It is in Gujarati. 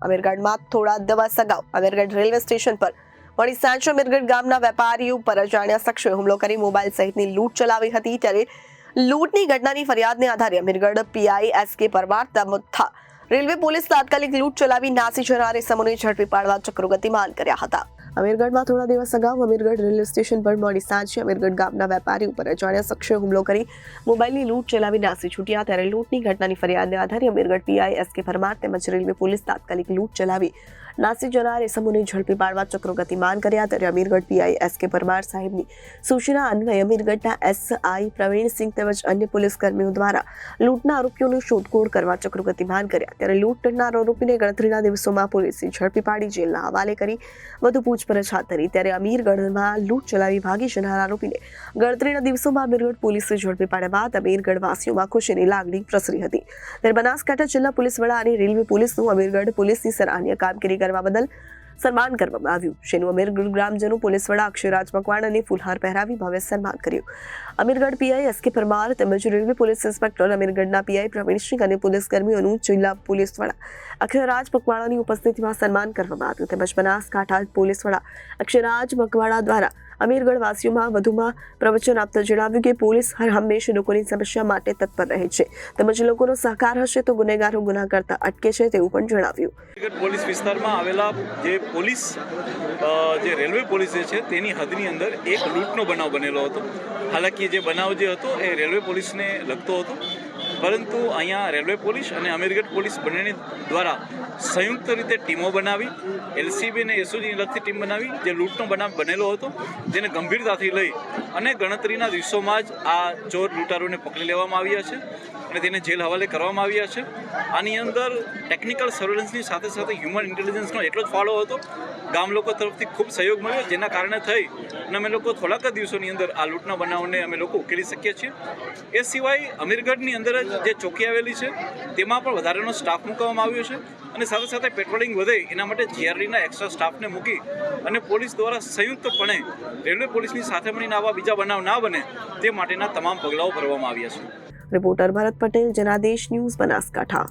અમીરગઢમાં થોડા દિવસ અગાઉ અમીરગઢ રેલવે સ્ટેશન પર વળી સાંજે અમીરગઢ ગામના વેપારી ઉપર અજાણ્યા શખ્સોએ હુમલો કરી મોબાઈલ સહિતની લૂંટ ચલાવી હતી। ત્યારે લૂંટની ઘટનાની ફરિયાદને આધારે અમીરગઢ પીઆઈ એસકે પરમાર તથા રેલવે પોલીસ તાત્કાલિક લૂંટ ચલાવી નાસી જનાર ઇસમોને ઝડપી પાડવા ચક્રો ગતિમાન કર્યા હતા। અમીરગઢમાં થોડા દિવસ અગાઉ અમીરગઢ રેલવે સ્ટેશન પર મોડી સાંજે અમીરગઢ ગામના વેપારી ઉપર અજાણ્યા શખ્સોએ હુમલો કરી મોબાઈલની લૂંટ ચલાવી નાસી છૂટ્યા। ત્યારે લૂંટની ઘટનાની ફરિયાદને આધારે અમીરગઢ પીઆઈ એસકે પરમાર તેમજ રેલવે પોલીસ તાત્કાલિક લૂંટ ચલાવી નાસી જનાર ઇસમોને ઝડપી પાડવા ચક્રો ગતિમાન કર્યા। ત્યારે અમીરગઢ પીઆઈ એસકે પરમાર સાહેબની સૂચના અન્વયે અમીરગઢના એસઆઈ પ્રવીણસિંહ તેમજ અન્ય પોલીસ કર્મીઓ દ્વારા લૂંટના આરોપીઓની શોધખોળ કરવા ચક્રો ગતિમાન કર્યા। ત્યારે લૂંટ કરનાર આરોપીને ગણતરીના દિવસોમાં પોલીસે ઝડપી પાડી જેલના હવાલે કરી વધુ પૂછપરછ હાથ ધરી। ત્યારે અમીરગઢમાં લૂંટ ચલાવી ભાગી જનાર આરોપીને ગણતરીના દિવસોમાં અમીરગઢ પોલીસે ઝડપી પાડ્યા બાદ અમીરગઢ વાસીઓમાં ખુશીની લાગણી પ્રસરી હતી। ત્યારે બનાસકાંઠા જિલ્લા પોલીસ વડા અને રેલવે પોલીસનું અમીરગઢ પોલીસની સરાહનીય કામગીરી કરવા બદલ સન્માન કરવામાં આવ્યું। જેનું અમીરગઢ ગ્રામજનો પોલીસ વડા અક્ષયરાજ મકવાણાને ફૂલહાર પહેરાવી ભવ્ય સન્માન કર્યું। અમીરગઢ પીઆઈ એસકે પરમાર તેમજ રેલવે પોલીસ ઇન્સ્પેક્ટર અમીરગઢના પીઆઈ પ્રવીણસિંહ અને પોલીસ કર્મીઓનું જિલ્લા પોલીસ વડા અક્ષયરાજ મકવાણાની ઉપસ્થિતિમાં સન્માન કરવામાં આવ્યું। તેમજ બનાસકાંઠા પોલીસ વડા અક્ષયરાજ મકવાણા દ્વારા અમીરગઢ વાસીઓમાં વધુમાં પ્રવચન આપતા જણાવ્યું કે પોલીસ હર હંમેશા લોકોની સમસ્યા માટે તત્પર રહે છે તેમજ લોકોનો સહકાર હશે તો ગુનેગારો ગુના કરતા અટકે છે તેવું પણ જણાવ્યું। પોલીસ વિસ્તારમાં આવેલા જે પોલીસ જે રેલવે પોલીસ છે તેની હદની અંદર એક લૂંટનો બનાવ બનેલો હતો। હાલાકી જે બનાવ જે હતો એ રેલવે પોલીસને લગતો હતો, પરંતુ અહીંયા રેલવે પોલીસ અને અમીરગઢ પોલીસ બંનેની દ્વારા સંયુક્ત રીતે ટીમો બનાવી એલસીબી અને એસઓજીની લગતી ટીમ બનાવી જે લૂંટનો બનાવ બનેલો હતો જેને ગંભીરતાથી લઈ અને ગણતરીના દિવસોમાં જ આ ચોર લૂંટારોને પકડી લેવામાં આવ્યા છે અને તેને જેલ હવાલે કરવામાં આવ્યા છે। આની અંદર ટેકનિકલ સર્વેલન્સની સાથે સાથે હ્યુમન ઇન્ટેલિજન્સનો એટલો જ ફાળો હતો। ગામ લોકો તરફથી ખૂબ સહયોગ મળ્યો, જેના કારણે થઈ અને અમે લોકો થોડાક જ દિવસોની અંદર આ લૂંટના બનાવને અમે લોકો ઉકેલી શકીએ છીએ। એ સિવાય અમીરગઢની અંદર જ જે ચોકી આવેલી છે તેમાં પણ વધારાનો સ્ટાફ મૂકવામાં આવ્યો છે અને સાથે સાથે પેટ્રોલિંગ વધે એના માટે જીઆરડીના એક્સ્ટ્રા સ્ટાફને મૂકી અને પોલીસ દ્વારા સંયુક્તપણે રેલવે પોલીસની સાથે મળીને આવા બીજા બનાવ ના બને તે માટેના તમામ પગલાઓ ભરવામાં આવ્યા છે। રિપોર્ટર ભરત પટેલ, જનાદેશ ન્યૂઝ, બનાસકાંઠા।